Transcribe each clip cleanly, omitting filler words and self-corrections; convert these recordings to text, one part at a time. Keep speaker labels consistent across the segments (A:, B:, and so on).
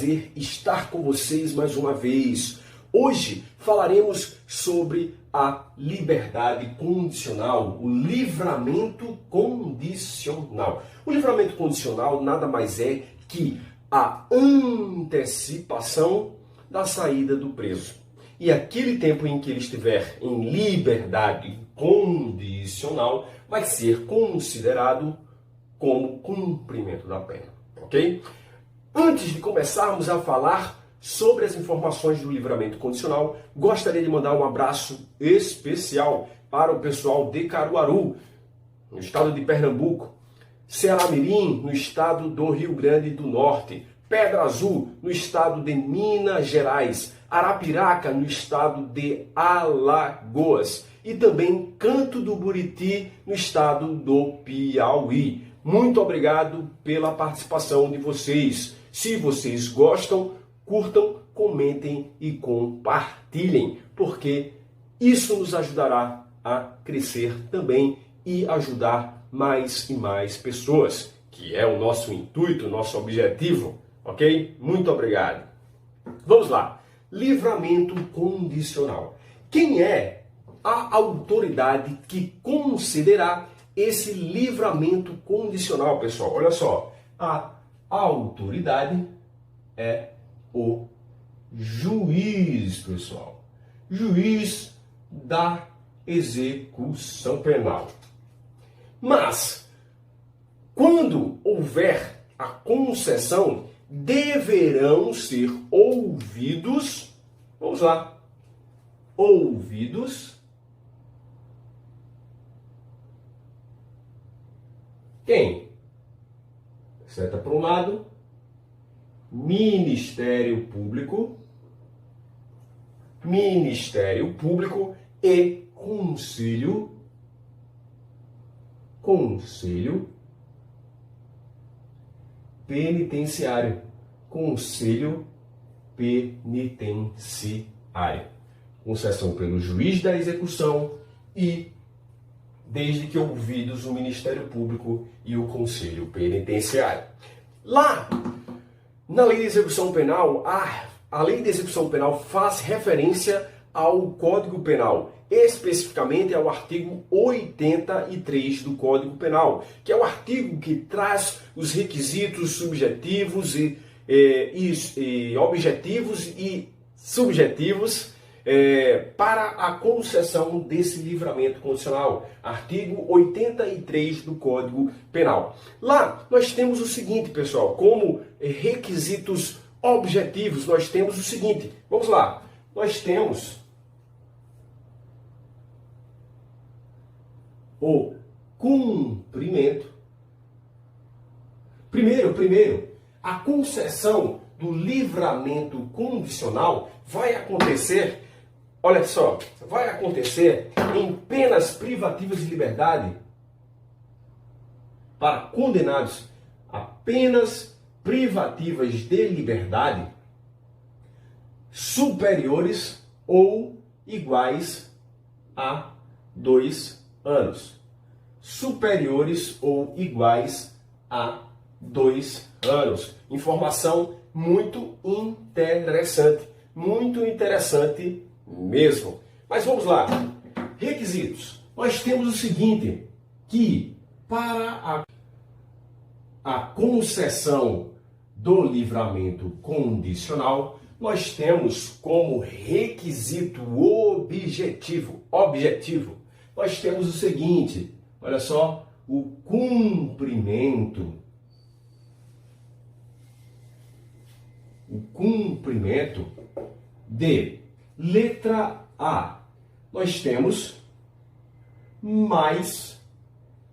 A: prazer estar com vocês mais uma vez. Hoje falaremos sobre a liberdade condicional, o livramento condicional. O livramento condicional nada mais é que a antecipação da saída do preso. E aquele tempo em que ele estiver em liberdade condicional vai ser considerado como cumprimento da pena, ok? Antes de começarmos a falar sobre as informações do livramento condicional, gostaria de mandar um abraço especial para o pessoal de Caruaru, no estado de Pernambuco, Ceará-Mirim, no estado do Rio Grande do Norte, Pedra Azul, no estado de Minas Gerais, Arapiraca, no estado de Alagoas e também Canto do Buriti, no estado do Piauí. Muito obrigado pela participação de vocês. Se vocês gostam, curtam, comentem e compartilhem, porque isso nos ajudará a crescer também e ajudar mais e mais pessoas, que é o nosso intuito, o nosso objetivo, ok? Muito obrigado. Vamos lá. Livramento condicional. Quem é a autoridade que concederá esse livramento condicional, pessoal? Olha só, a autoridade é o juiz, pessoal. Juiz da execução penal. Mas, quando houver a concessão, deverão ser ouvidos, vamos lá, ouvidos quem? Seta para um lado, Ministério Público e Conselho Penitenciário. Conselho Penitenciário. Concessão pelo juiz da execução e desde que ouvidos o Ministério Público e o Conselho Penitenciário. Lá, na Lei de Execução Penal, a Lei de Execução Penal faz referência ao Código Penal, especificamente ao artigo 83 do Código Penal, que é o artigo que traz os requisitos subjetivos e objetivos e subjetivos para a concessão desse livramento condicional. Artigo 83 do Código Penal. Lá nós temos o seguinte, pessoal, como requisitos objetivos, nós temos o seguinte, vamos lá, nós temos o cumprimento. Primeiro, a concessão do livramento condicional vai acontecer, olha só, vai acontecer em penas privativas de liberdade para condenados a penas privativas de liberdade superiores ou iguais a 2 anos. Superiores ou iguais a 2 anos. Informação muito interessante mesmo. Mas vamos lá. Requisitos. Nós temos o seguinte, que para a concessão do livramento condicional, nós temos como requisito objetivo, nós temos o seguinte, olha só, o cumprimento de letra A. Nós temos mais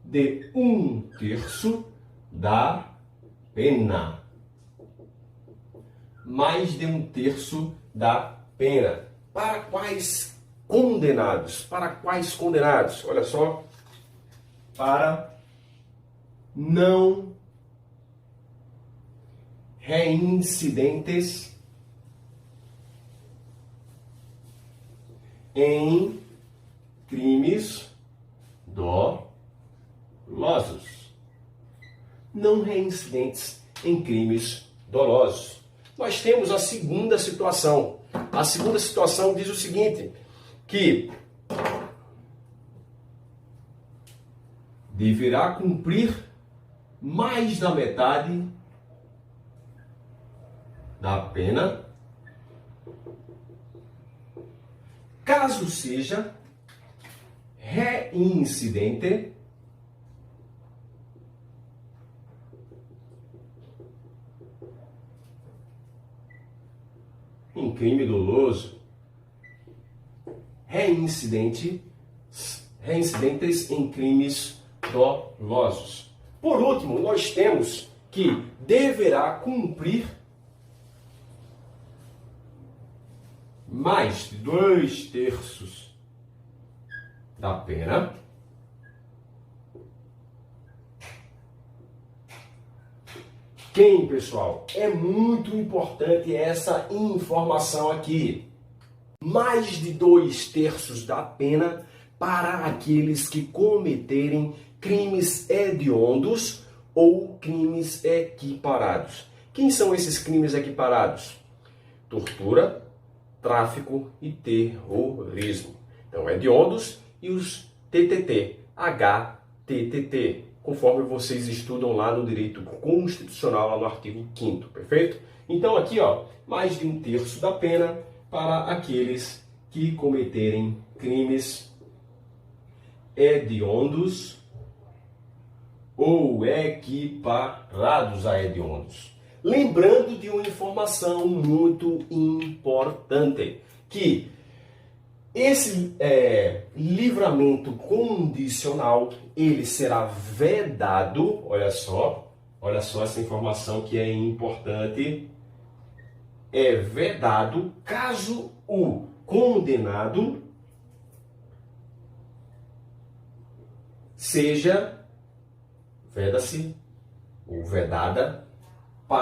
A: de 1/3 da pena. Mais de 1/3 da pena. Para quais condenados? Olha só. Para não reincidentes em crimes dolosos. Não reincidentes em crimes dolosos. nós temos a segunda situação. A segunda situação diz o seguinte, que deverá cumprir mais da metade da pena, caso seja reincidente em crime doloso, reincidentes em crimes dolosos. Por último, nós temos que deverá cumprir mais de 2/3 da pena quem, pessoal? É muito importante essa informação aqui. Mais de 2/3 da pena para aqueles que cometerem crimes hediondos ou crimes equiparados. Quem são esses crimes equiparados? Tortura, tráfico e terrorismo. Então, hediondos e os TTT, HTTT, conforme vocês estudam lá no direito constitucional, lá no artigo 5º, perfeito? Então aqui, ó, mais de 1/3 da pena para aqueles que cometerem crimes hediondos ou equiparados a hediondos. Lembrando de uma informação muito importante, que esse livramento condicional, ele será vedado, olha só essa informação que é importante, é vedado caso o condenado seja, veda-se, ou vedada, vou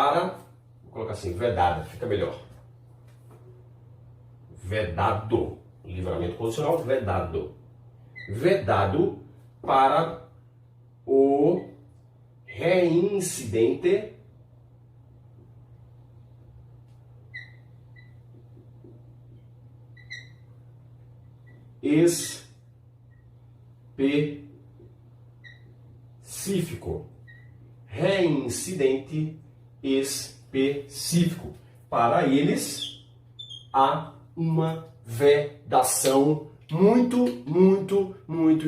A: colocar assim, vedada, fica melhor, vedado. Livramento condicional, vedado. Vedado para o reincidente específico. Reincidente específico. Para eles, há uma vedação muito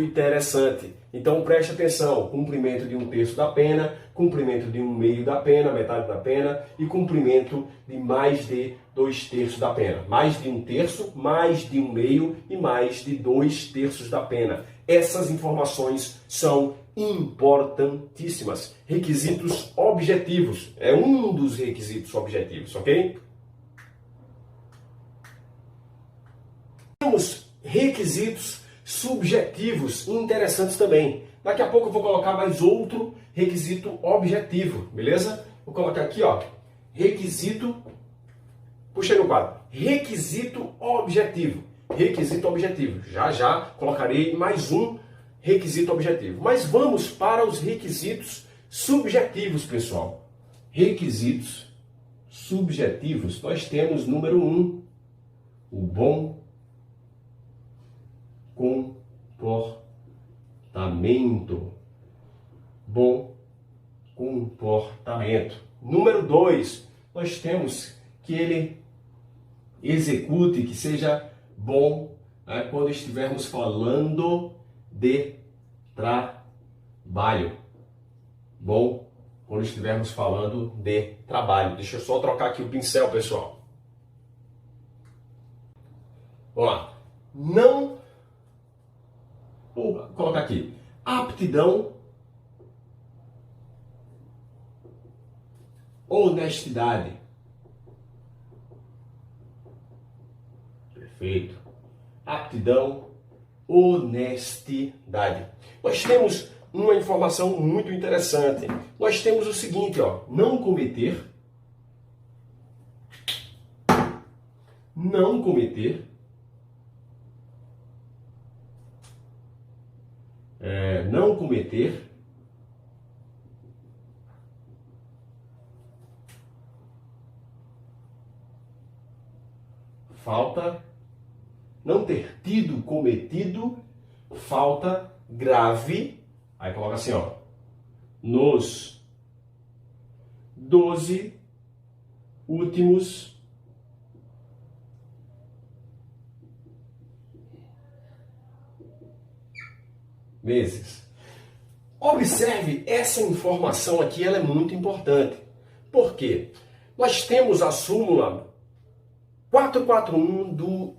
A: interessante. Então preste atenção, cumprimento de 1/3 da pena, cumprimento de 1/2 da pena, metade da pena, e cumprimento de mais de 2/3 da pena. Mais de 1/3, mais de 1/2 e mais de 2/3 da pena. Essas informações são importantíssimas. Requisitos objetivos, é um dos requisitos objetivos, ok? Temos requisitos subjetivos interessantes também. Daqui a pouco eu vou colocar mais outro requisito objetivo, beleza? Vou colocar aqui, ó, requisito, puxa aí no quadro, requisito objetivo. Requisito objetivo. Já colocarei mais um requisito objetivo. Mas vamos para os requisitos subjetivos, pessoal. Requisitos subjetivos. Nós temos número 1, o bom comportamento. Bom comportamento. Número 2, nós temos que ele execute, que seja bom, né, quando estivermos falando de trabalho. Bom quando estivermos falando de trabalho. Deixa eu só trocar aqui o pincel, pessoal. Vamos lá. Vou colocar aqui, aptidão, honestidade. Perfeito. Aptidão, honestidade. Nós temos uma informação muito interessante. Nós temos o seguinte, ó, não cometer, falta, não ter tido, cometido falta grave, aí coloca assim, ó, nos 12 últimos meses. Observe, essa informação aqui ela é muito importante. Por quê? Nós temos a súmula 441 do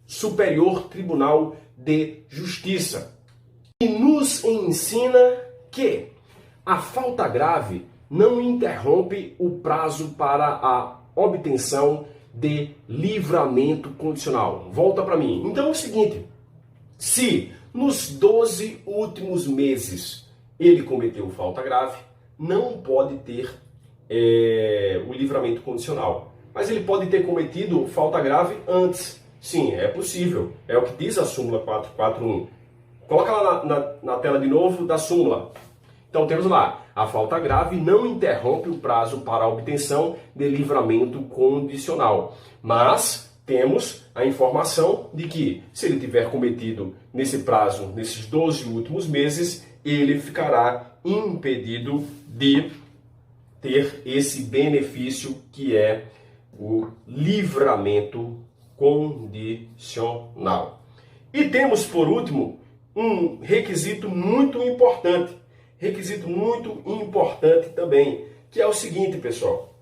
A: Superior Tribunal de Justiça, que nos ensina que a falta grave não interrompe o prazo para a obtenção de livramento condicional. Volta para mim. Então é o seguinte, se nos 12 últimos meses ele cometeu falta grave, não pode ter o livramento condicional. Mas ele pode ter cometido falta grave antes. Sim, é possível. É o que diz a súmula 441. Coloca lá na tela de novo da súmula. Então temos lá, a falta grave não interrompe o prazo para a obtenção de livramento condicional. Mas temos a informação de que, se ele tiver cometido nesse prazo, nesses 12 últimos meses, ele ficará impedido de ter esse benefício que é o livramento condicional. E temos, por último, um requisito muito importante também, que é o seguinte, pessoal,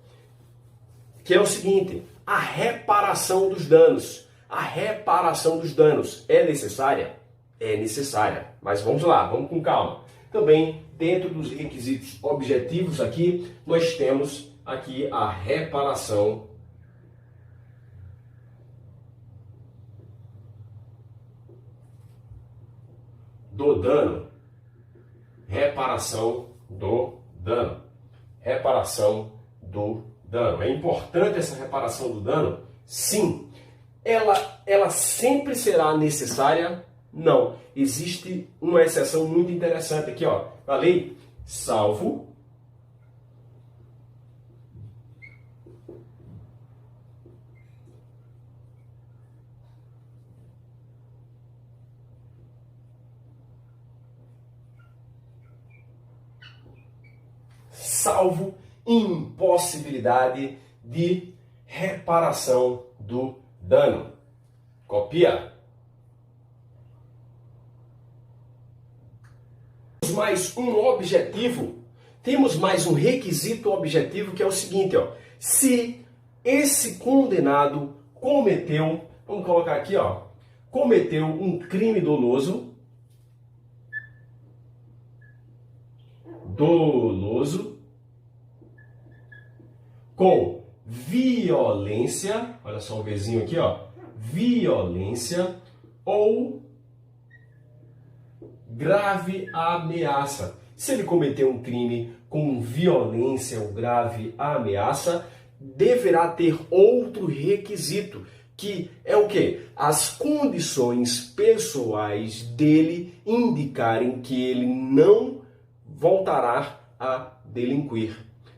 A: a reparação dos danos. A reparação dos danos é necessária? É necessária, mas vamos lá, vamos com calma. Também, dentro dos requisitos objetivos aqui, nós temos aqui a reparação do dano. Reparação do dano. Reparação do dano. É importante essa reparação do dano? Sim. Ela sempre será necessária? Não. Existe uma exceção muito interessante aqui, ó, na lei, salvo impossibilidade de reparação do dano. Copia. Temos mais um objetivo, temos mais um requisito objetivo que é o seguinte, ó, se esse condenado cometeu, vamos colocar aqui, ó, cometeu um crime doloso, com violência, olha só o Vzinho aqui, ó, violência ou grave ameaça. Se ele cometeu um crime com violência ou grave ameaça, deverá ter outro requisito, que é o quê? As condições pessoais dele indicarem que ele não voltará a delinquir.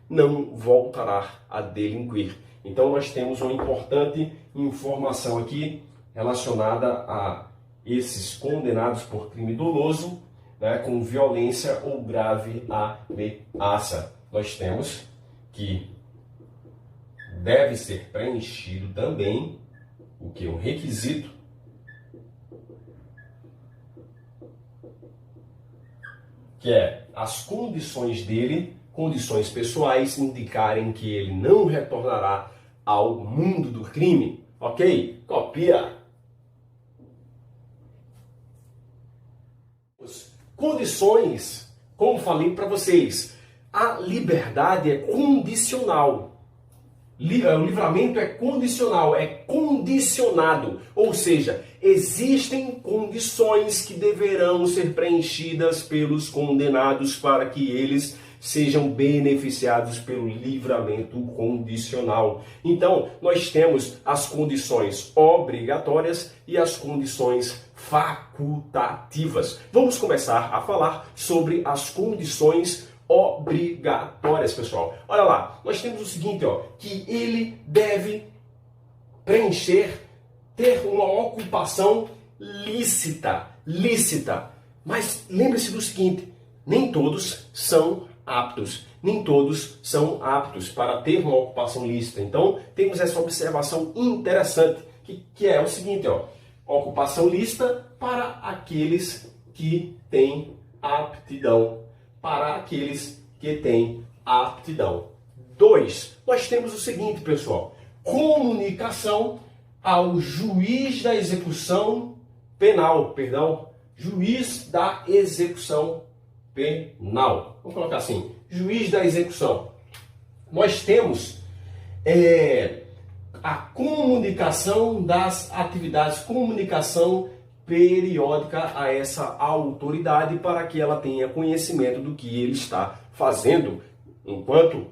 A: Não voltará a delinquir. Então nós temos uma importante informação aqui relacionada a esses condenados por crime doloso, né, com violência ou grave ameaça. Nós temos que deve ser preenchido também o que? Um requisito que é as condições dele, condições pessoais, indicarem que ele não retornará ao mundo do crime. Ok? Copia. Condições, como falei para vocês, a liberdade é condicional. O livramento é condicional, é condicionado, ou seja, existem condições que deverão ser preenchidas pelos condenados para que eles sejam beneficiados pelo livramento condicional. Então, nós temos as condições obrigatórias e as condições facultativas. Vamos começar a falar sobre as condições obrigatórias, pessoal. Olha lá, nós temos o seguinte, ó, que ele deve preencher ter uma ocupação lícita. Lícita. Mas lembre-se do seguinte, nem todos são aptos. Nem todos são aptos para ter uma ocupação lícita. Então, temos essa observação interessante, que é o seguinte, ó, ocupação lícita para aqueles que têm aptidão. Para aqueles que têm aptidão. 2. Nós temos o seguinte, pessoal. Comunicação ao juiz da execução penal. Perdão. Juiz da execução penal. Vamos colocar assim. Juiz da execução. Nós temos a comunicação das atividades, comunicação periódica a essa autoridade para que ela tenha conhecimento do que ele está fazendo enquanto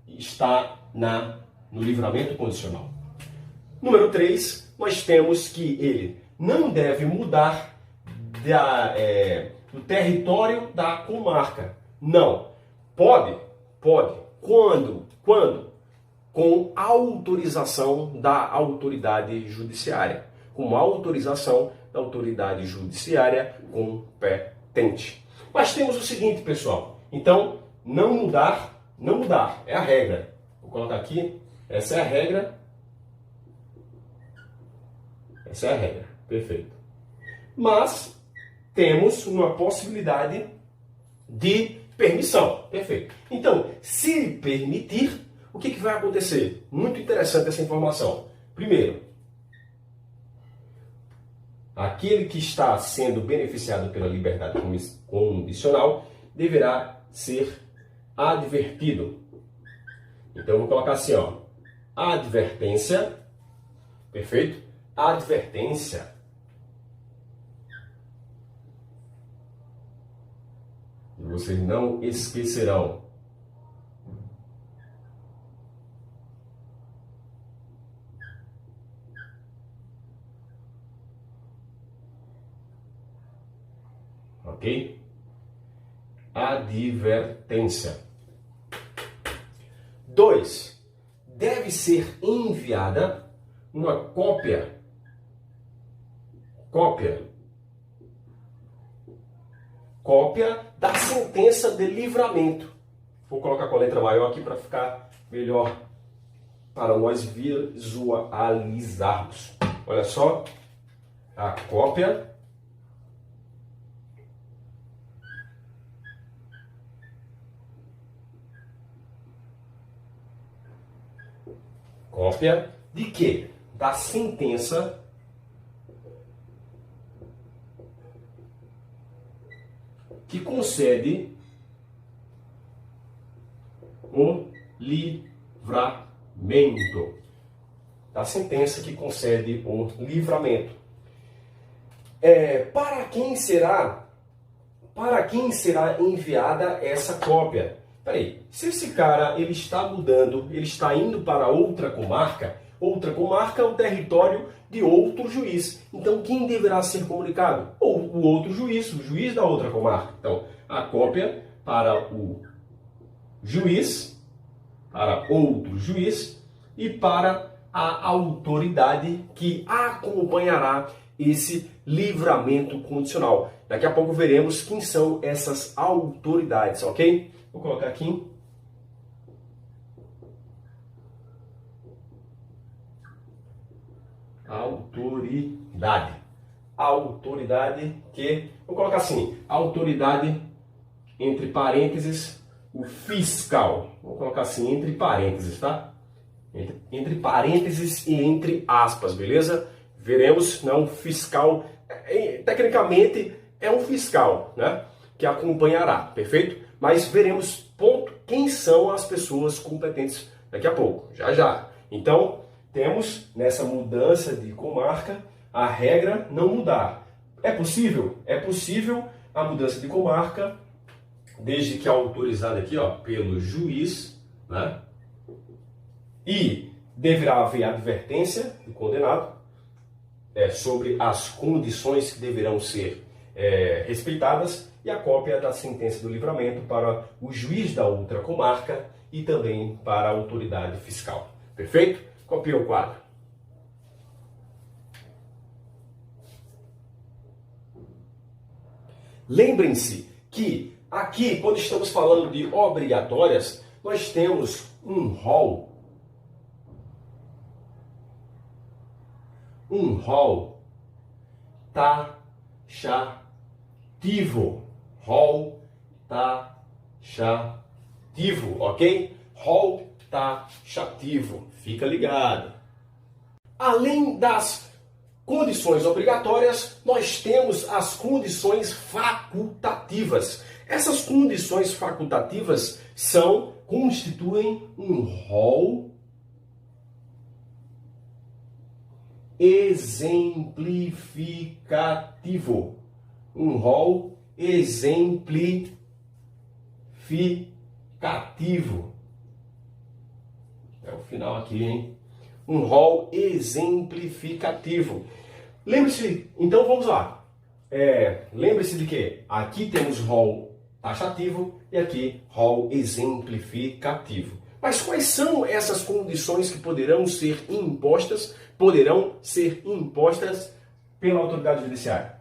A: está no livramento condicional. Número 3, nós temos que ele não deve mudar do território da comarca. Não. Pode. Quando? Com autorização da autoridade judiciária. Com autorização da autoridade judiciária competente. Mas temos o seguinte, pessoal. Então, não mudar, é a regra. Vou colocar aqui, essa é a regra. Essa é a regra, perfeito. Mas temos uma possibilidade de permissão, perfeito. Então, se permitir, o que vai acontecer? Muito interessante essa informação. Primeiro, aquele que está sendo beneficiado pela liberdade condicional deverá ser advertido. Então, eu vou colocar assim, ó, advertência, perfeito? Advertência. E vocês não esquecerão. Ok? Advertência. 2. Deve ser enviada uma cópia da sentença de livramento. Vou colocar com a letra maior aqui para ficar melhor para nós visualizarmos. Olha só, a cópia de quê? Da sentença que concede o livramento. Da sentença que concede o livramento. Para quem será enviada essa cópia? Peraí, se esse cara ele está mudando, ele está indo para outra comarca é o território de outro juiz. Então, quem deverá ser comunicado? Ou o outro juiz, o juiz da outra comarca. Então, a cópia para o juiz, para outro juiz e para a autoridade que acompanhará esse livramento condicional. Daqui a pouco veremos quem são essas autoridades, ok? Vou colocar aqui. Autoridade. Autoridade que... Vou colocar assim. Autoridade, entre parênteses, o fiscal. Vou colocar assim, entre parênteses, tá? Entre parênteses e entre aspas, beleza? Veremos, não, fiscal... Tecnicamente, é um fiscal, né? Que acompanhará, perfeito? Mas veremos quem são as pessoas competentes daqui a pouco, já. Então, temos nessa mudança de comarca a regra não mudar. É possível? É possível a mudança de comarca, desde que autorizada aqui, ó, pelo juiz, né? E deverá haver advertência do condenado sobre as condições que deverão ser respeitadas e a cópia da sentença do livramento para o juiz da outra comarca e também para a autoridade fiscal. Perfeito? Copia o quadro. Lembrem-se que aqui, quando estamos falando de obrigatórias, nós temos um rol taxativo. Rol taxativo, ok? Rol taxativo. Fica ligado. Além das condições obrigatórias, nós temos as condições facultativas. Essas condições facultativas constituem um rol exemplificativo. Um rol exemplificativo. É o final aqui, hein? Um rol exemplificativo. Lembre-se, então vamos lá. Lembre-se de que aqui temos rol taxativo e aqui rol exemplificativo. Mas quais são essas condições que poderão ser impostas pela autoridade judiciária?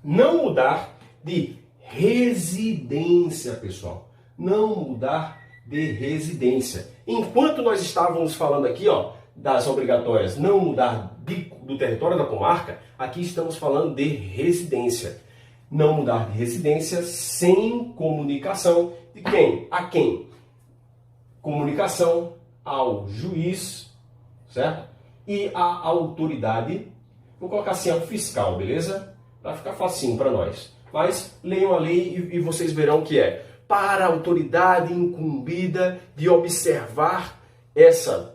A: Não mudar de residência, pessoal. Não mudar de residência. Enquanto nós estávamos falando aqui, das obrigatórias, não mudar do território da comarca, aqui estamos falando de residência. Não mudar de residência sem comunicação de quem? A quem? Comunicação ao juiz, certo? E à autoridade, vou colocar assim, ao fiscal, beleza? Para ficar facinho para nós. Mas leiam a lei e vocês verão que é para a autoridade incumbida de observar essa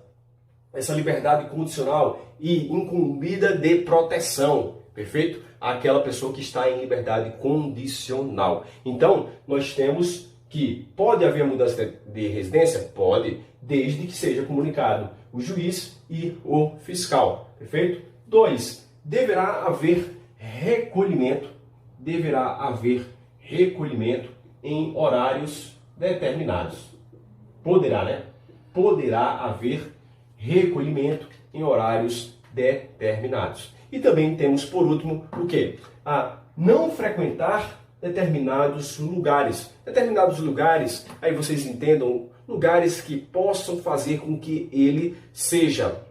A: liberdade condicional e incumbida de proteção, perfeito? Aquela pessoa que está em liberdade condicional. Então, nós temos que pode haver mudança de residência? Pode, desde que seja comunicado o juiz e o fiscal, perfeito? 2. Deverá haver recolhimento em horários determinados. Poderá, né? Poderá haver recolhimento em horários determinados. E também temos, por último, o quê? A não frequentar determinados lugares. Determinados lugares, aí vocês entendam, lugares que possam fazer com que ele seja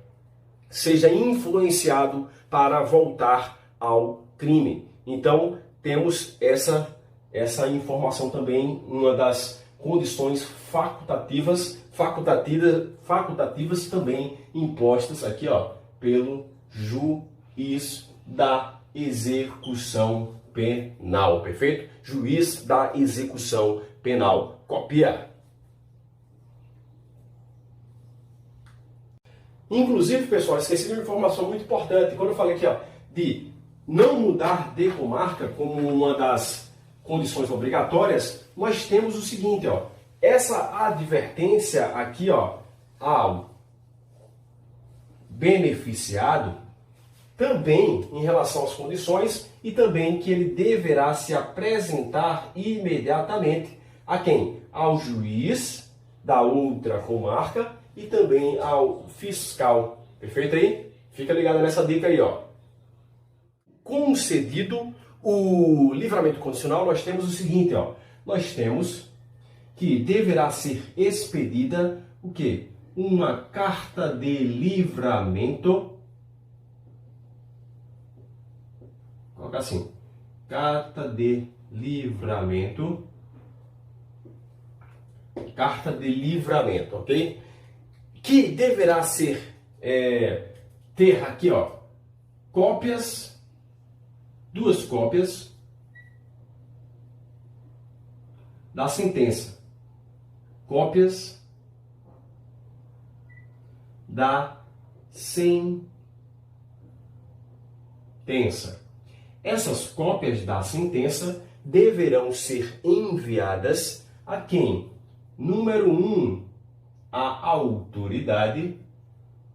A: influenciado para voltar ao crime. Então, temos essa informação também, uma das condições facultativas também impostas aqui, pelo juiz da execução penal, perfeito? Juiz da execução penal. Copia. Inclusive, pessoal, esqueci de uma informação muito importante. Quando eu falei aqui, de não mudar de comarca como uma das condições obrigatórias, nós temos o seguinte, essa advertência aqui, ao beneficiado, também em relação às condições e também que ele deverá se apresentar imediatamente a quem? Ao juiz da outra comarca e também ao fiscal. Perfeito aí? Fica ligado nessa dica aí, Concedido o livramento condicional, nós temos o seguinte, nós temos que deverá ser expedida o quê? Uma carta de livramento. Coloca assim, carta de livramento, ok? Que deverá ser, ter aqui, duas cópias da sentença. Cópias da sentença. Essas cópias da sentença deverão ser enviadas a quem? Número 1, a autoridade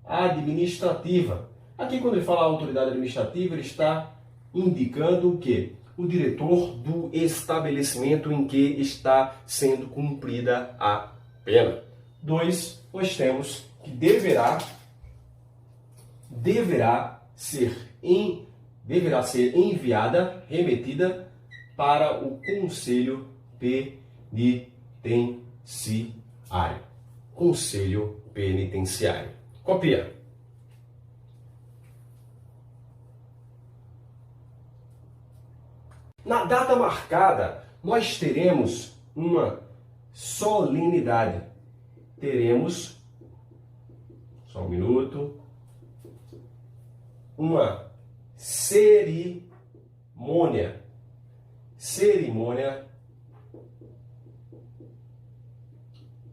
A: administrativa. Aqui, quando ele fala autoridade administrativa, ele está indicando o quê? O diretor do estabelecimento em que está sendo cumprida a pena. 2, nós temos que deverá ser enviada, remetida para o Conselho Penitenciário. Conselho Penitenciário. Copia. Na data marcada, nós teremos uma solenidade. Teremos, só um minuto, uma cerimônia. Cerimônia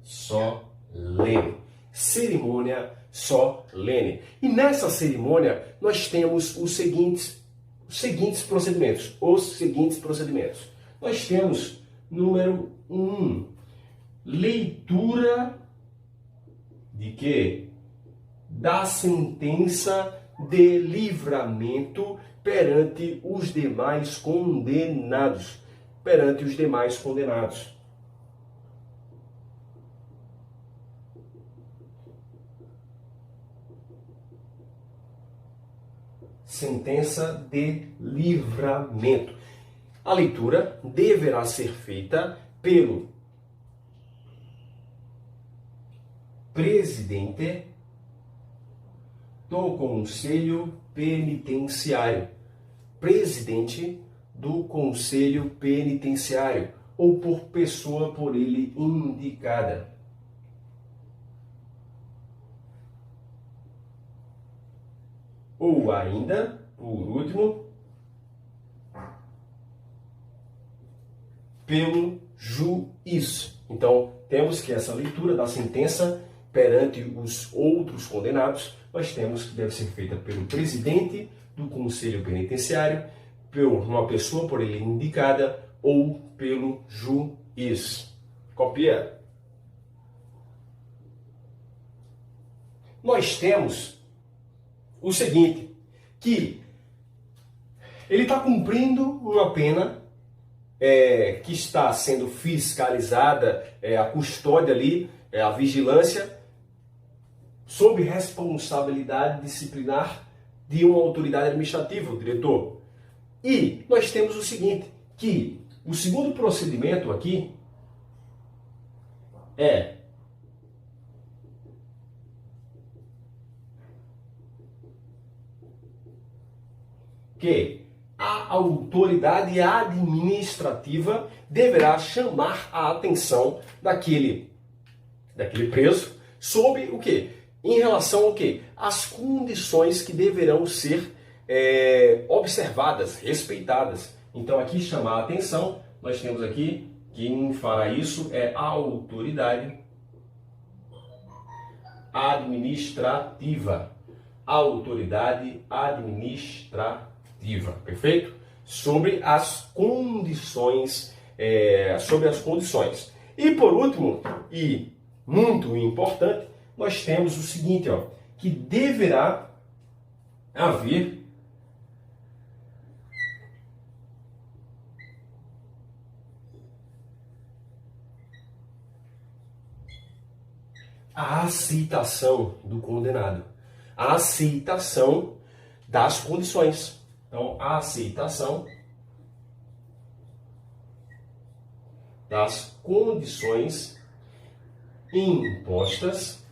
A: solene. Cerimônia solene. E nessa cerimônia nós temos os seguintes procedimentos. Nós temos, número 1, leitura de quê? Da sentença de livramento perante os demais condenados. Sentença de livramento. A leitura deverá ser feita pelo presidente do Conselho Penitenciário. Presidente do Conselho Penitenciário, ou por pessoa por ele indicada. Ou ainda, por último, pelo juiz. Então, temos que essa leitura da sentença perante os outros condenados, nós temos que deve ser feita pelo presidente do Conselho Penitenciário, por uma pessoa por ele indicada ou pelo juiz. Copia. Nós temos o seguinte, que ele está cumprindo uma pena que está sendo fiscalizada, a custódia ali, a vigilância, sob responsabilidade disciplinar de uma autoridade administrativa, o diretor. E nós temos o seguinte, que o segundo procedimento aqui é que a autoridade administrativa deverá chamar a atenção daquele preso sobre o quê? Em relação ao quê? As condições que deverão ser observadas, respeitadas. Então aqui chamar a atenção, nós temos aqui, quem fará isso é a autoridade administrativa. Autoridade administrativa, perfeito? Sobre as condições, E por último, e muito importante, nós temos o seguinte, que deverá haver a aceitação do condenado, a aceitação das condições. Então, a aceitação das condições impostas,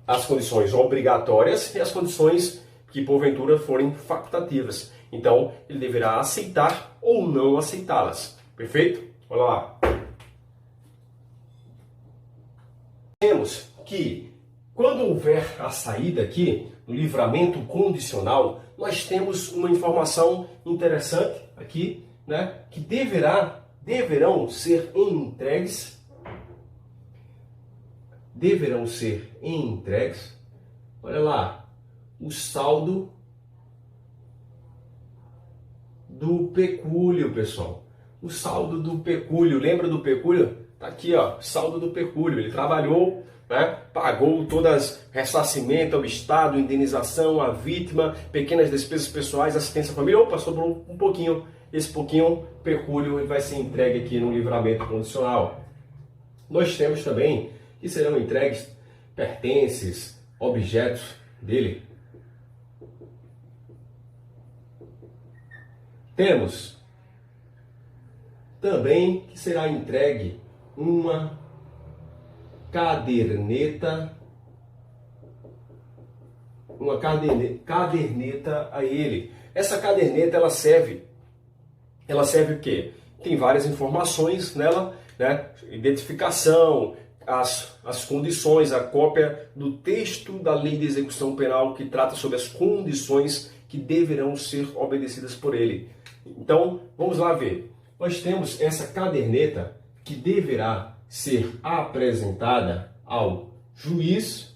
A: as condições obrigatórias e as condições que porventura forem facultativas. Então, ele deverá aceitar ou não aceitá-las. Perfeito? Olha lá. Temos que, quando houver a saída aqui, no livramento condicional, nós temos uma informação interessante aqui, né, que deverão ser entregues, olha lá, o saldo do pecúlio, pessoal. O saldo do pecúlio, lembra do pecúlio? Tá aqui, saldo do pecúlio. Ele trabalhou, né, pagou todas, ressarcimento ao Estado, indenização à vítima, pequenas despesas pessoais, assistência à família. Opa, sobrou um pouquinho. Esse pouquinho, pecúlio, ele vai ser entregue aqui no livramento condicional. Nós temos também que serão entregues pertences, objetos dele. Temos também que será entregue uma caderneta a ele. Essa caderneta ela serve o quê? Tem várias informações nela, né? Identificação, as condições, a cópia do texto da Lei de Execução Penal que trata sobre as condições que deverão ser obedecidas por ele. Então, vamos lá ver. Nós temos essa caderneta que deverá ser apresentada ao juiz,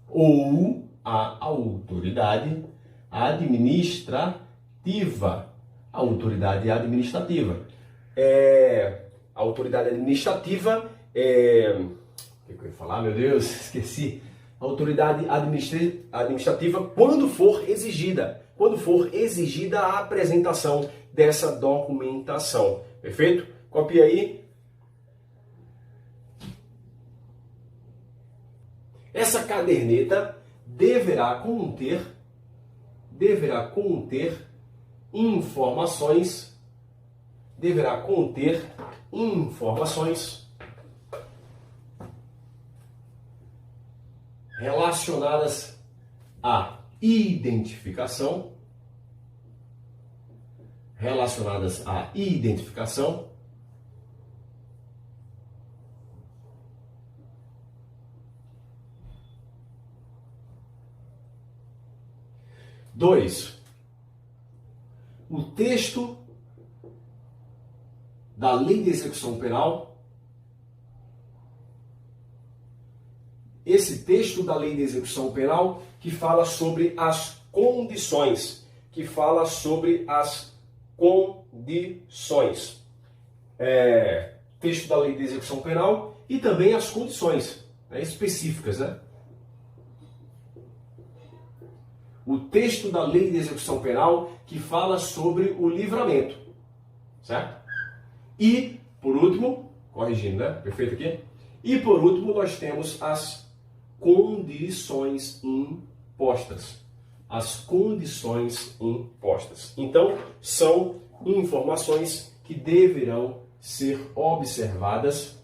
A: ou à autoridade administrativa. A autoridade administrativa. A autoridade administrativa o que eu ia falar, meu Deus, esqueci. A autoridade administrativa quando for exigida a apresentação dessa documentação. Perfeito? Copia aí. Essa caderneta deverá conter informações relacionadas à identificação, dois, o texto da Lei de Execução Penal. Esse texto da Lei de Execução Penal que fala sobre as condições, texto da Lei de Execução Penal e também as condições, né, específicas, né? O texto da Lei de Execução Penal que fala sobre o livramento, certo? E, por último, corrigindo, né? Perfeito aqui? E, por último, nós temos as condições impostas. Então, são informações que deverão ser observadas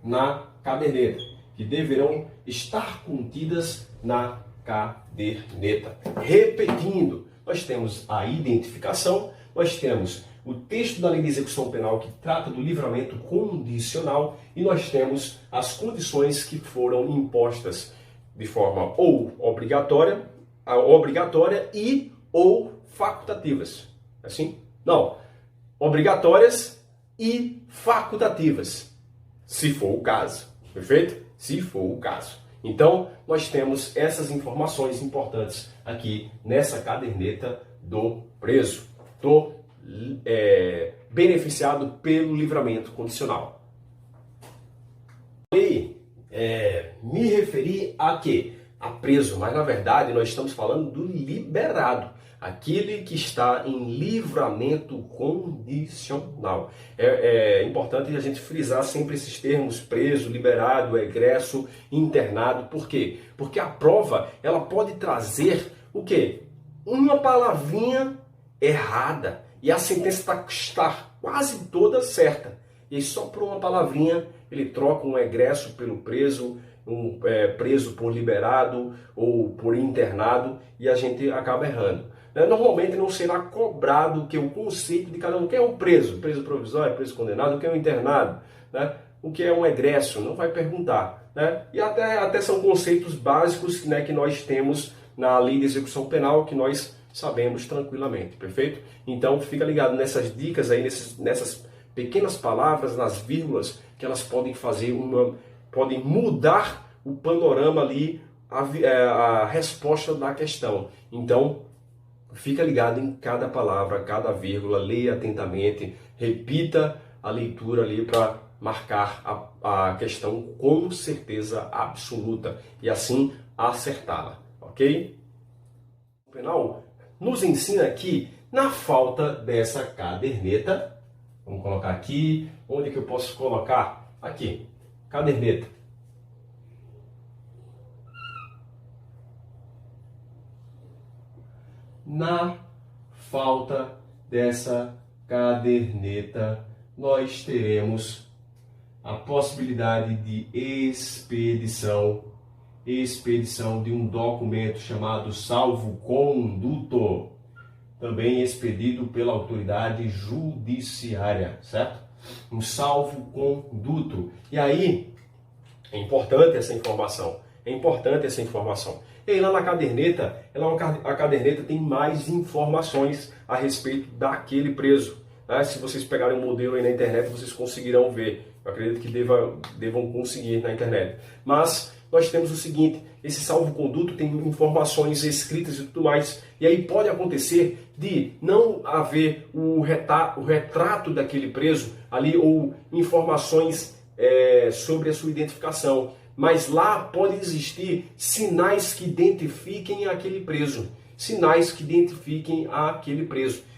A: na caderneta, que deverão estar contidas na caderneta. Repetindo, nós temos a identificação, nós temos o texto da Lei de Execução Penal que trata do livramento condicional e nós temos as condições que foram impostas de forma ou obrigatória e ou facultativas. Assim? Não. Obrigatórias e facultativas, se for o caso. Perfeito? Se for o caso. Então, nós temos essas informações importantes aqui nessa caderneta do preso, beneficiado pelo livramento condicional. Me referi a quê? A preso, mas na verdade nós estamos falando do liberado, aquele que está em livramento condicional. É importante a gente frisar sempre esses termos: preso, liberado, egresso, internado. Por quê? Porque a prova ela pode trazer o quê? Uma palavrinha errada e a sentença está quase toda certa. E só por uma palavrinha ele troca um egresso pelo preso, preso por liberado ou por internado, e a gente acaba errando. Normalmente não será cobrado que o conceito de cada um. O que é um preso? Preso provisório, preso condenado. O que é um internado? Né? O que é um egresso? Não vai perguntar. Né? E até são conceitos básicos, né, que nós temos na Lei de Execução Penal, que nós sabemos tranquilamente. Perfeito? Então fica ligado nessas dicas aí, nessas pequenas palavras, nas vírgulas, que elas podem podem mudar o panorama ali, a resposta da questão. Então, fica ligado em cada palavra, cada vírgula, leia atentamente, repita a leitura ali para marcar a questão com certeza absoluta e assim acertá-la, ok? O penal nos ensina aqui na falta dessa caderneta. Vamos colocar aqui. Onde que eu posso colocar? Aqui, caderneta. Na falta dessa caderneta, nós teremos a possibilidade de expedição de um documento chamado salvo-conduto, também expedido pela autoridade judiciária, certo? Um salvo-conduto. E aí, é importante essa informação. E aí lá na caderneta, a caderneta tem mais informações a respeito daquele preso. Né? Se vocês pegarem um modelo aí na internet, vocês conseguirão ver. Eu acredito que devam conseguir na internet. Mas nós temos o seguinte, esse salvo-conduto tem informações escritas e tudo mais. E aí pode acontecer de não haver o retrato daquele preso ali ou informações sobre a sua identificação. Mas lá pode existir sinais que identifiquem aquele preso.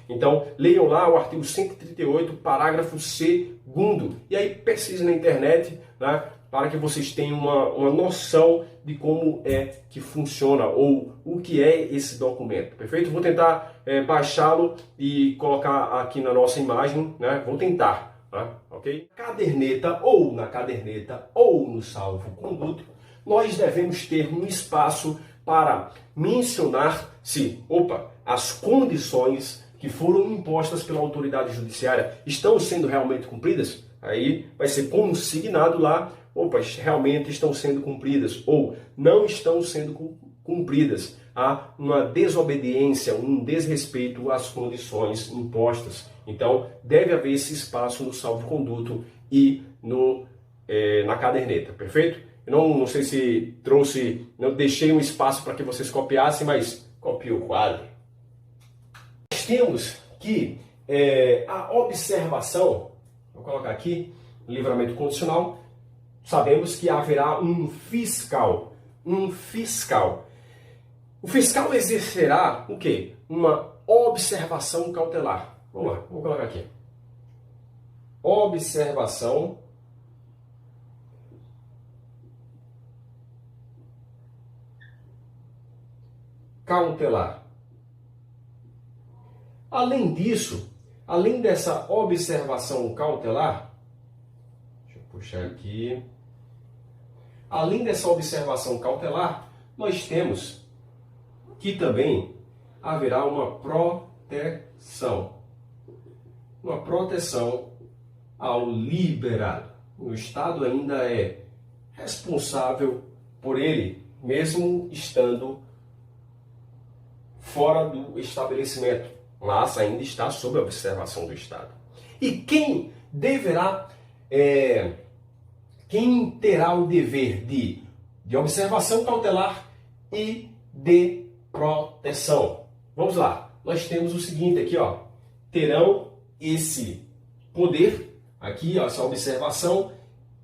A: Então, leiam lá o artigo 138, parágrafo 2º. E aí pesquisem na internet, né, para que vocês tenham uma noção de como é que funciona ou o que é esse documento. Perfeito? Vou tentar baixá-lo e colocar aqui na nossa imagem. Né? Vou tentar. Ok? Na caderneta ou no salvo-conduto, nós devemos ter um espaço para mencionar as condições que foram impostas pela autoridade judiciária estão sendo realmente cumpridas. Aí vai ser consignado lá, realmente estão sendo cumpridas ou não estão sendo cumpridas. Há uma desobediência, um desrespeito às condições impostas. Então, deve haver esse espaço no salvo-conduto e na caderneta, perfeito? Eu não sei se não deixei um espaço para que vocês copiassem, mas copie o quadro. Nós temos que a observação, vou colocar aqui, livramento condicional, sabemos que haverá um fiscal. O fiscal exercerá o quê? Uma observação cautelar. Vamos lá, vou colocar aqui. Observação cautelar. Além disso, além dessa observação cautelar, deixa eu puxar aqui. Além dessa observação cautelar, nós temos que também haverá uma proteção. Uma proteção ao liberado. O Estado ainda é responsável por ele, mesmo estando fora do estabelecimento, mas ainda está sob a observação do Estado. E quem terá o dever de observação cautelar e de proteção? Vamos lá. Nós temos o seguinte aqui, ó. Terão esse poder aqui, ó, essa observação,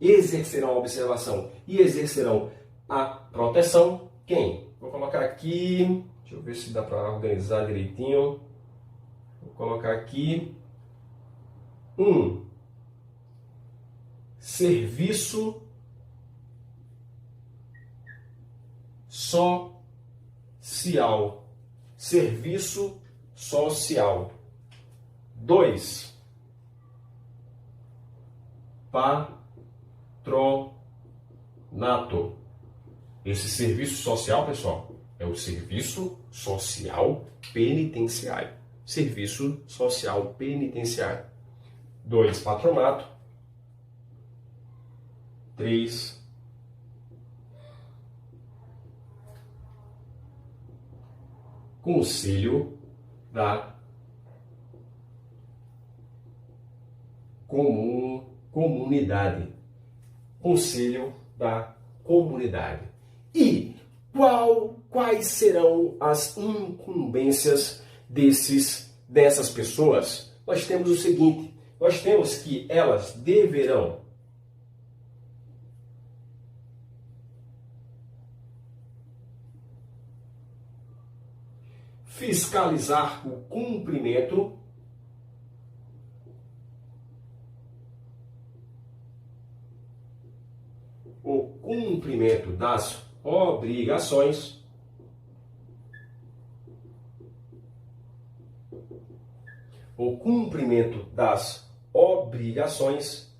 A: exercerão a observação e exercerão a proteção. Quem? Vou colocar aqui, deixa eu ver se dá para organizar direitinho. Vou colocar aqui serviço social. Serviço social. 2. Patronato. Esse serviço social, pessoal, é o serviço social penitenciário. Serviço social penitenciário. 2. Patronato. 3. Conselho da comunidade. Conselho da comunidade. E quais serão as incumbências dessas pessoas? Nós temos o seguinte, nós temos que elas deverão fiscalizar o cumprimento das obrigações o cumprimento das obrigações,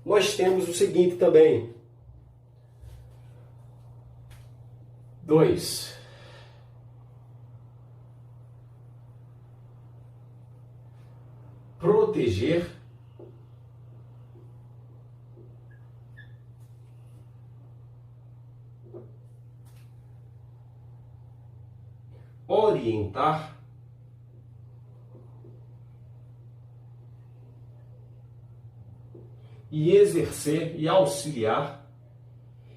A: nós temos o seguinte também. 2. Proteger orientar e exercer e auxiliar.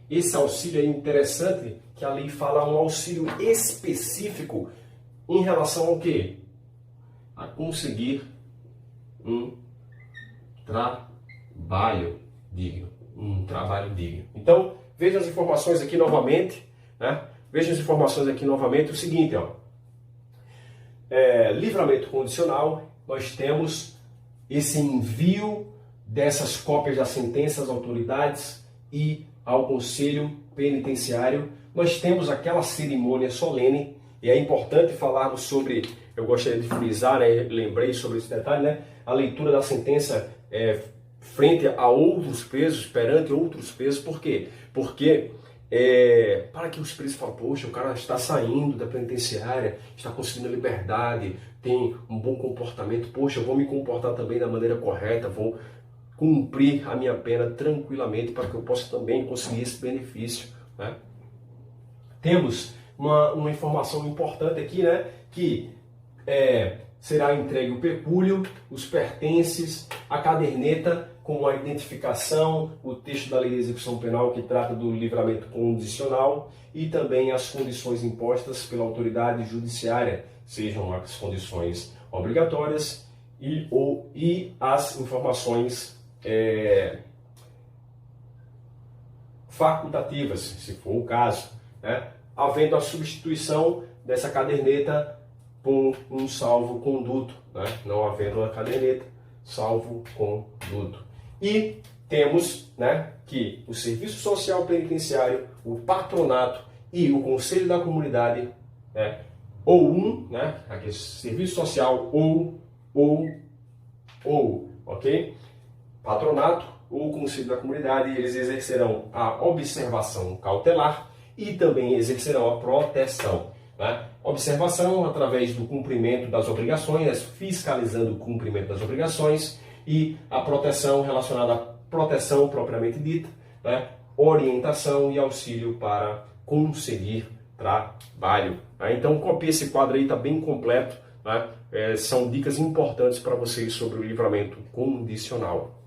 A: Esse auxílio é interessante, que a lei fala um auxílio específico em relação ao quê? A conseguir um trabalho digno. Então, veja as informações aqui novamente, né? Veja as informações aqui novamente, o seguinte, ó. Livramento condicional, nós temos esse envio dessas cópias da sentença às autoridades e ao Conselho Penitenciário. Nós temos aquela cerimônia solene, e é importante falarmos sobre, eu gostaria de frisar, né, lembrei sobre esse detalhe, né, a leitura da sentença frente a outros presos, perante outros presos. Por quê? Porque para que os presos falem, poxa, o cara está saindo da penitenciária, está conseguindo liberdade, tem um bom comportamento, poxa, eu vou me comportar também da maneira correta, vou cumprir a minha pena tranquilamente para que eu possa também conseguir esse benefício, né? Temos uma informação importante aqui, né, que será entregue o pecúlio, os pertences, a caderneta com a identificação, o texto da Lei de Execução Penal que trata do livramento condicional e também as condições impostas pela autoridade judiciária, sejam as condições obrigatórias e as informações facultativas, se for o caso, né? Havendo a substituição dessa caderneta por um salvo-conduto, né? Não havendo a caderneta, salvo-conduto. E temos, né, que o Serviço Social Penitenciário, o Patronato e o Conselho da Comunidade, né, aqui, Serviço Social ok? Patronato ou Conselho da Comunidade, eles exercerão a observação cautelar e também exercerão a proteção, né? Observação através do cumprimento das obrigações, fiscalizando o cumprimento das obrigações, e a proteção relacionada à proteção propriamente dita, né? Orientação e auxílio para conseguir trabalho. Né? Então, copie esse quadro aí, está bem completo, né? São dicas importantes para vocês sobre o livramento condicional.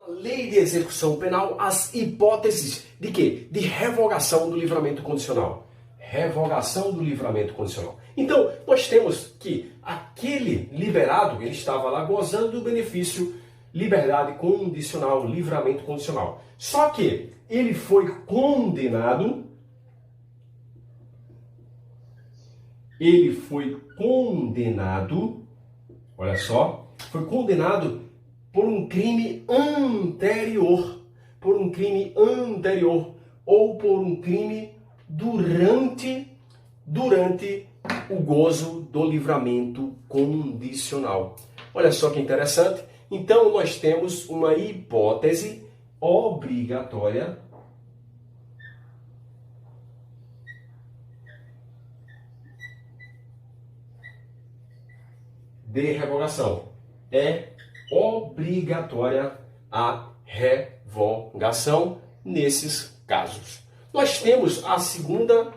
A: Lei de execução penal, as hipóteses de quê? De revogação do livramento condicional. Revogação do livramento condicional. Então, nós temos que aquele liberado, ele estava lá gozando do benefício liberdade condicional, livramento condicional. Só que ele foi condenado, olha só, foi condenado por um crime anterior, ou por um crime durante o gozo do livramento condicional. Olha só que interessante. Então, nós temos uma hipótese obrigatória de revogação. É obrigatória a revogação nesses casos. Nós temos a segunda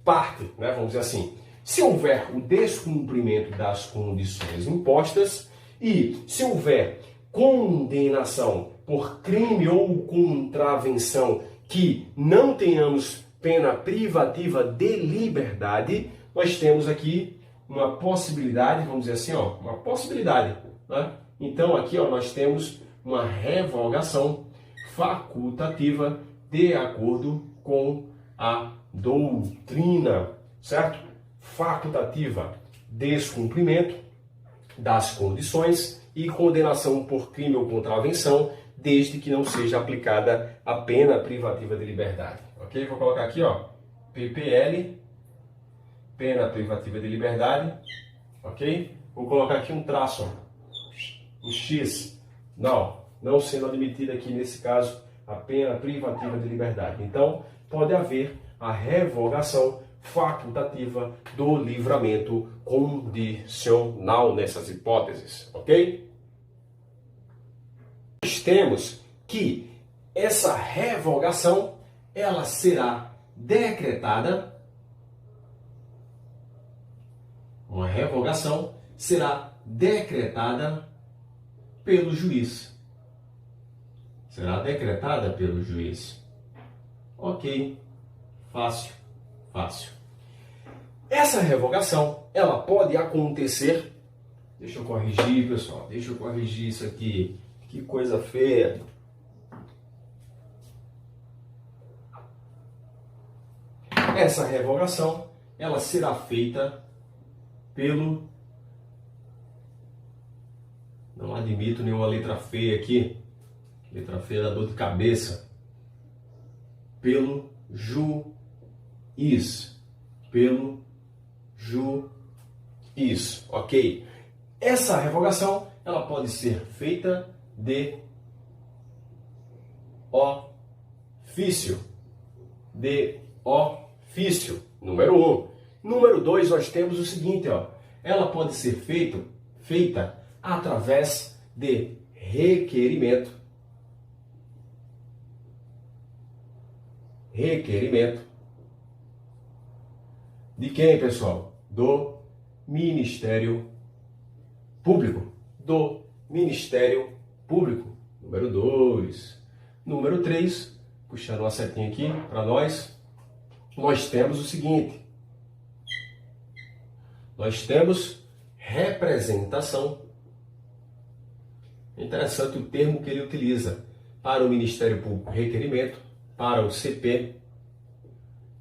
A: parte, né? Vamos dizer assim, se houver o descumprimento das condições impostas e se houver condenação por crime ou contravenção que não tenhamos pena privativa de liberdade, nós temos aqui uma possibilidade, vamos dizer assim, ó, uma possibilidade, né? Então aqui, ó, nós temos uma revogação facultativa de acordo com a doutrina, certo? Facultativa, descumprimento das condições e condenação por crime ou contravenção, desde que não seja aplicada a pena privativa de liberdade. Ok? Vou colocar aqui, ó, PPL pena privativa de liberdade, ok? Vou colocar aqui um traço, ó, um X. Não sendo admitida aqui nesse caso a pena privativa de liberdade. Então, pode haver a revogação facultativa do livramento condicional nessas hipóteses, ok? Nós temos que essa revogação ela será decretada, uma revogação será decretada pelo juiz. Será decretada pelo juiz. Ok, fácil. Essa revogação, ela pode acontecer... Deixa eu corrigir, pessoal. Deixa eu corrigir isso aqui. Que coisa feia. Essa revogação, ela será feita pelo... Não admito nenhuma letra feia aqui. Letra feia dá dor de cabeça. Pelo juiz. Pelo juiz. Ok? Essa revogação, ela pode ser feita de ofício. De ofício. Número 1. Número 2, nós temos o seguinte, ó. Ela pode ser feita através de requerimento. Requerimento. De quem, pessoal? Do Ministério Público. Do Ministério Público. Número 2. Número 3, puxando uma setinha aqui para nós temos o seguinte. Nós temos representação. É interessante o termo que ele utiliza. Para o Ministério Público, requerimento. Para o CP,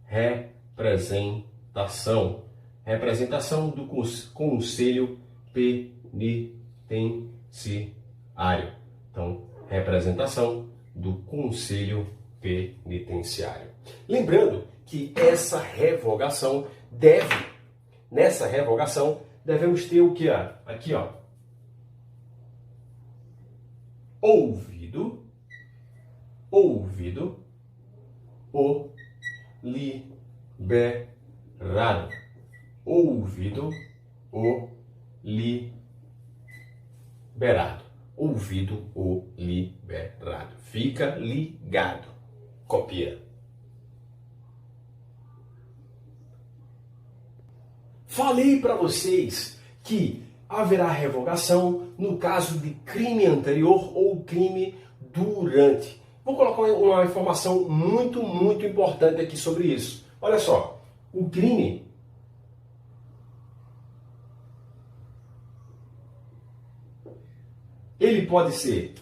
A: representação. Representação do Conselho Penitenciário. Então, representação do Conselho Penitenciário. Lembrando que essa revogação nessa revogação, devemos ter o que? Aqui, ó. Ouvido o liberado. Ouvido o liberado. Ouvido o liberado. Fica ligado. Copia. Falei para vocês que haverá revogação no caso de crime anterior ou crime durante. Vou colocar uma informação muito importante aqui sobre isso. Olha só, o crime ele pode ser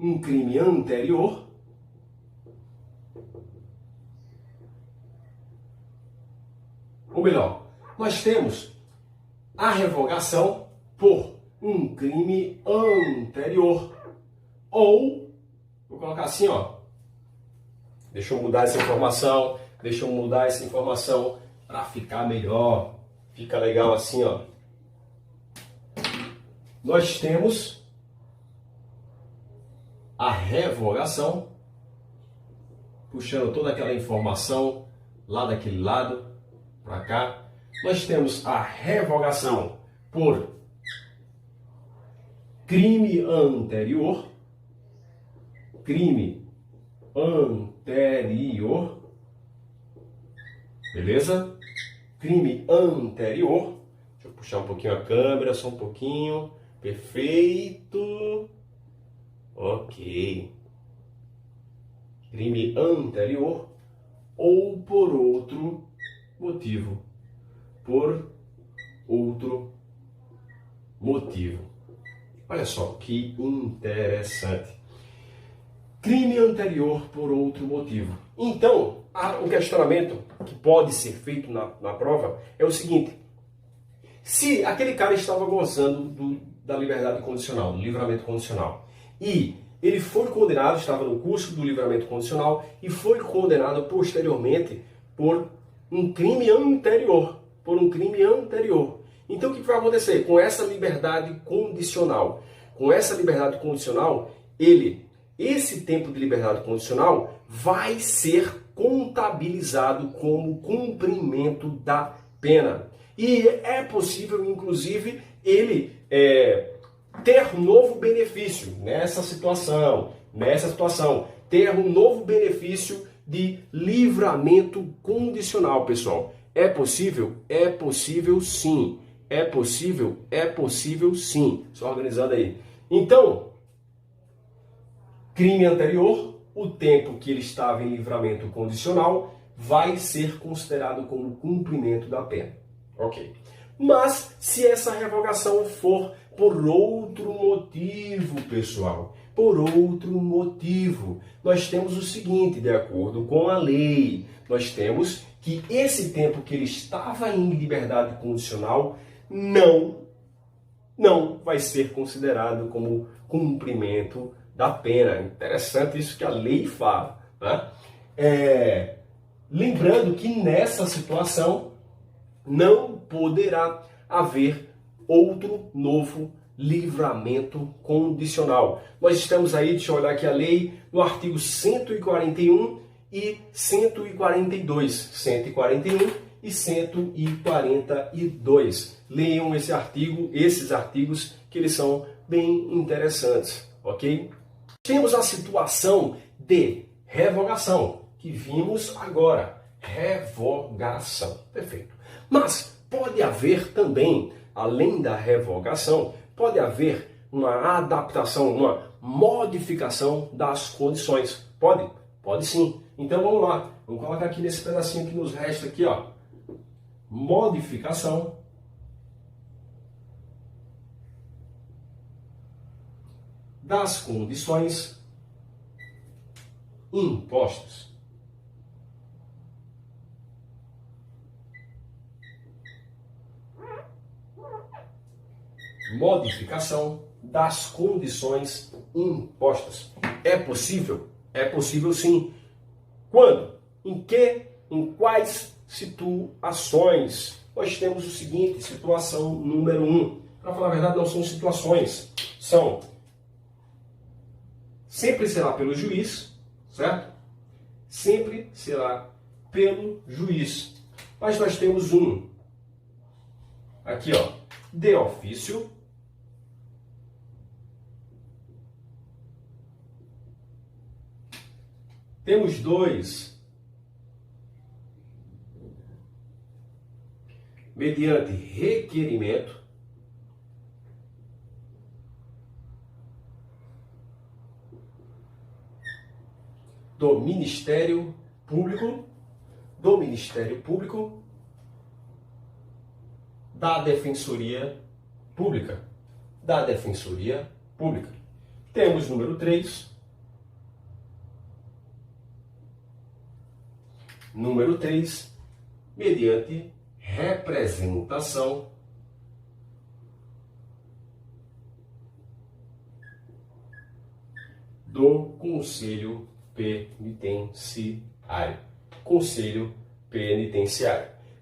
A: um crime anterior ou melhor, nós temos a revogação por um crime anterior ou, vou colocar assim, ó, deixa eu mudar essa informação para ficar melhor, fica legal assim, ó. Nós temos a revogação, puxando toda aquela informação lá daquele lado para cá. Nós temos a revogação por crime anterior. Beleza? Crime anterior. Deixa eu puxar um pouquinho a câmera, só um pouquinho. Perfeito. Ok. Crime anterior ou por outro motivo. Por outro motivo. Olha só que interessante. Crime anterior por outro motivo. Então, o questionamento que pode ser feito na prova é o seguinte. Se aquele cara estava gozando da liberdade condicional, do livramento condicional, e ele foi condenado, estava no curso do livramento condicional, e foi condenado posteriormente por um crime anterior, por um crime anterior. Então o que vai acontecer? Com essa liberdade condicional, esse tempo de liberdade condicional vai ser contabilizado como cumprimento da pena. E é possível, inclusive, ele ter um novo benefício nessa situação, ter um novo benefício de livramento condicional, pessoal. É possível? É possível sim. É possível sim. Só organizando aí. Então, crime anterior, o tempo que ele estava em livramento condicional vai ser considerado como cumprimento da pena. Ok. Mas se essa revogação for por outro motivo, pessoal, nós temos o seguinte, de acordo com a lei, nós temos que esse tempo que ele estava em liberdade condicional não vai ser considerado como cumprimento da pena. Interessante isso que a lei fala, né? Lembrando que nessa situação não poderá haver outro novo livramento condicional. Nós estamos aí, deixa eu olhar aqui a lei, no artigo 141 e 142. 141 e 142. Leiam esses artigos, que eles são bem interessantes, ok? Temos a situação de revogação, que vimos agora. Revogação, perfeito. Mas pode haver também, além da revogação, pode haver uma adaptação, uma modificação das condições. Pode? Pode sim. Então vamos lá. Vamos colocar aqui nesse pedacinho que nos resta aqui, ó. Modificação das condições impostas. Modificação das condições impostas. É possível? É possível sim. Quando? Em que? Em quais situações? Nós temos o seguinte, situação número 1. Para falar a verdade, não são situações. Sempre será pelo juiz, certo? Sempre será pelo juiz. Mas nós temos aqui, ó, de ofício. Temos 2, mediante requerimento. Do Ministério Público, da Defensoria Pública, Temos número 3, mediante representação do Conselho Penitenciário.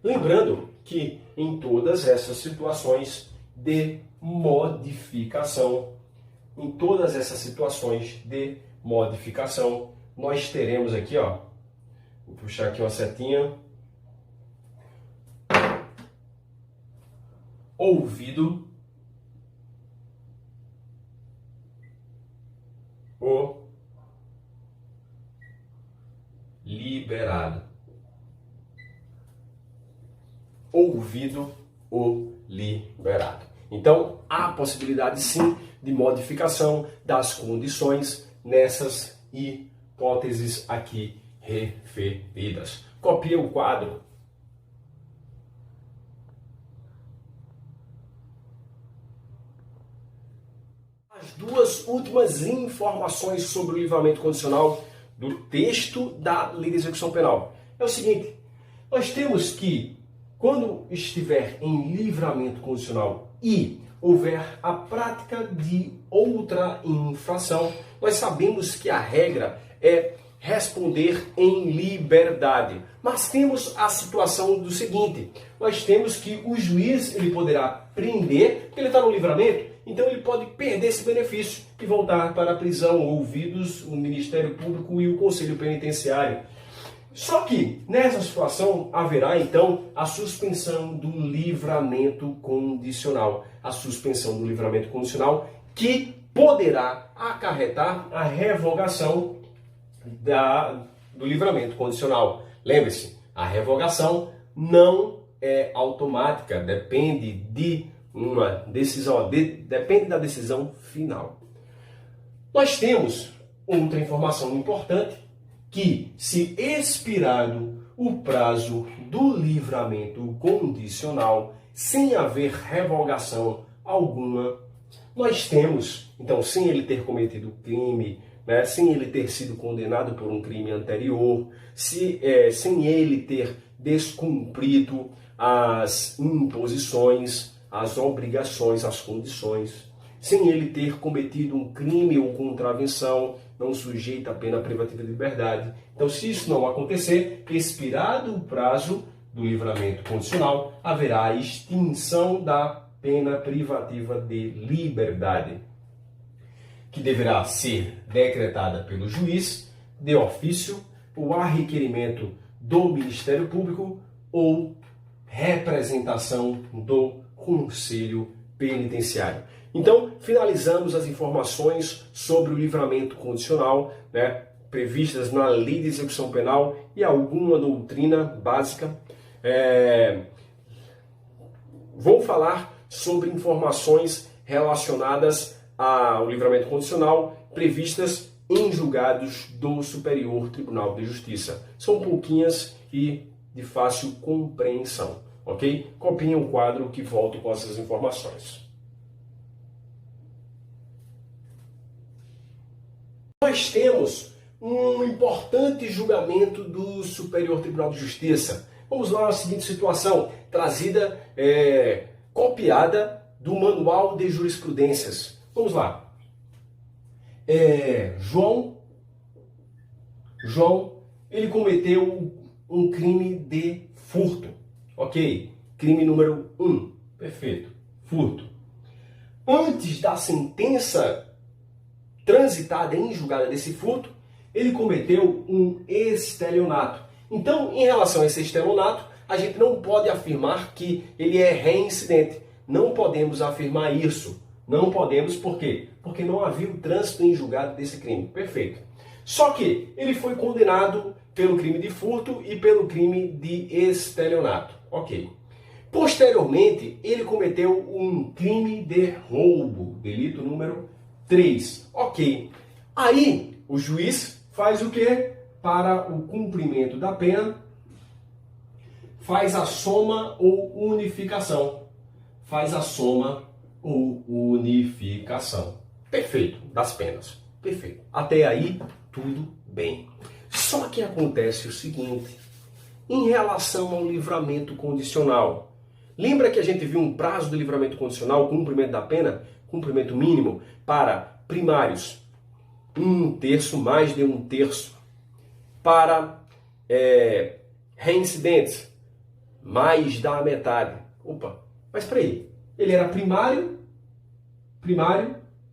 A: Lembrando que em todas essas situações de modificação, nós teremos aqui, ó, vou puxar aqui uma setinha, ouvido o liberado. Então, há possibilidade sim de modificação das condições nessas hipóteses aqui referidas. Copia o quadro. As duas últimas informações sobre o livramento condicional do texto da Lei de Execução Penal é o seguinte: nós temos que, quando estiver em livramento condicional e houver a prática de outra infração, nós sabemos que a regra é responder em liberdade. Mas temos a situação do seguinte, nós temos que o juiz ele poderá prender, porque ele está no livramento, então ele pode perder esse benefício e voltar para a prisão, ouvidos o Ministério Público e o Conselho Penitenciário. Só que, nessa situação, haverá, então, a suspensão do livramento condicional. A suspensão do livramento condicional que poderá acarretar a revogação do livramento condicional. Lembre-se, a revogação não é automática, depende de uma decisão, depende da decisão final. Nós temos outra informação importante, que se expirado o prazo do livramento condicional, sem haver revogação alguma, nós temos, então, sem ele ter cometido crime, né, sem ele ter sido condenado por um crime anterior, sem ele ter descumprido as imposições, as obrigações, as condições, sem ele ter cometido um crime ou contravenção, não sujeita a pena privativa de liberdade. Então, se isso não acontecer, expirado o prazo do livramento condicional, haverá a extinção da pena privativa de liberdade, que deverá ser decretada pelo juiz, de ofício, ou a requerimento do Ministério Público ou representação do Conselho Penitenciário. Então, finalizamos as informações sobre o livramento condicional, né, previstas na Lei de Execução Penal e alguma doutrina básica. Vou falar sobre informações relacionadas ao livramento condicional previstas em julgados do Superior Tribunal de Justiça. São pouquinhas e de fácil compreensão, ok? Copiem o quadro que volto com essas informações. Nós temos um importante julgamento do Superior Tribunal de Justiça. Vamos lá, a seguinte situação, trazida, copiada do Manual de Jurisprudências. Vamos lá. João, ele cometeu um crime de furto. Ok? Crime número 1. Perfeito. Furto. Antes da sentença transitada em julgada desse furto, ele cometeu um estelionato. Então, em relação a esse estelionato, a gente não pode afirmar que ele é reincidente. Não podemos afirmar isso. Não podemos, por quê? Porque não havia o trânsito em julgado desse crime. Perfeito. Só que ele foi condenado pelo crime de furto e pelo crime de estelionato. Ok. Posteriormente, ele cometeu um crime de roubo, delito número 3. Ok. Aí, o juiz faz o quê? Para o cumprimento da pena, faz a soma ou unificação. Faz a soma ou unificação. Perfeito. Das penas. Perfeito. Até aí, tudo bem. Só que acontece o seguinte, em relação ao livramento condicional. Lembra que a gente viu um prazo do livramento condicional, cumprimento da pena, cumprimento mínimo, para primários, 1/3, mais de 1/3. Para reincidentes, mais da metade. Opa, mas peraí, ele era primário,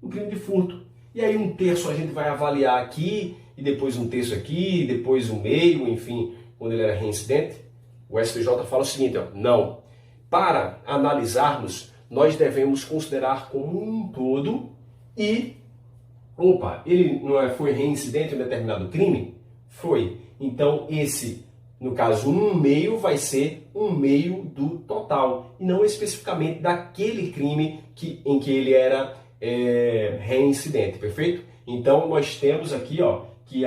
A: o crime de furto. E aí 1/3 a gente vai avaliar aqui, e depois 1/3 aqui, e depois 1/2, enfim, quando ele era reincidente. O STJ fala o seguinte, ó, não. Para analisarmos, nós devemos considerar como um todo e, ele não foi reincidente em um determinado crime? Foi. Então, esse, no caso, 1/2 vai ser 1/2 do total, e não especificamente daquele crime em que ele era reincidente, perfeito? Então, nós temos aqui, ó, que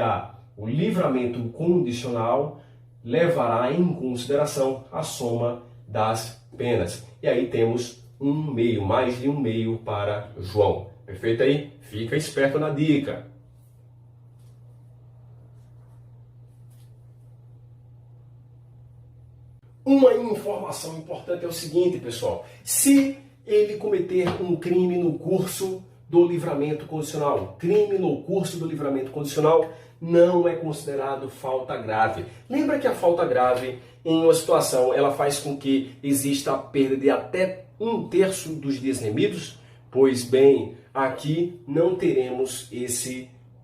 A: o livramento condicional levará em consideração a soma das penas. E aí temos 1/2, mais de 1/2 para João. Perfeito aí? Fica esperto na dica. Uma informação importante é o seguinte, pessoal. Se ele cometer um crime no curso do livramento condicional. Crime no curso do livramento condicional não é considerado falta grave. Lembra que a falta grave, em uma situação, ela faz com que exista a perda de até 1/3 dos dias remidos? Pois bem, aqui não teremos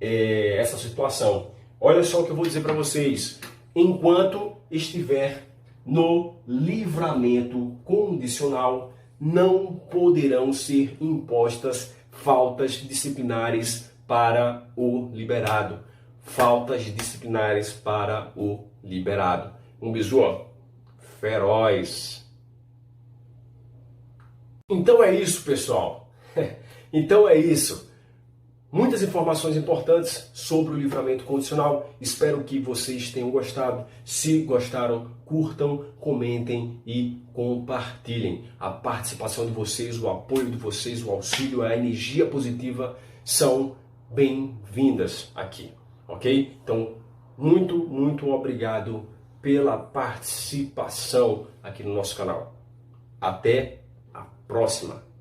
A: essa situação. Olha só o que eu vou dizer para vocês. Enquanto estiver no livramento condicional, não poderão ser impostas faltas disciplinares para o liberado. Faltas disciplinares para o liberado. Um bisu, ó, feroz. Então é isso, pessoal. Então é isso. Muitas informações importantes sobre o livramento condicional. Espero que vocês tenham gostado. Se gostaram, curtam, comentem e compartilhem. A participação de vocês, o apoio de vocês, o auxílio, a energia positiva são bem-vindas aqui, ok? Então, muito obrigado pela participação aqui no nosso canal. Até a próxima!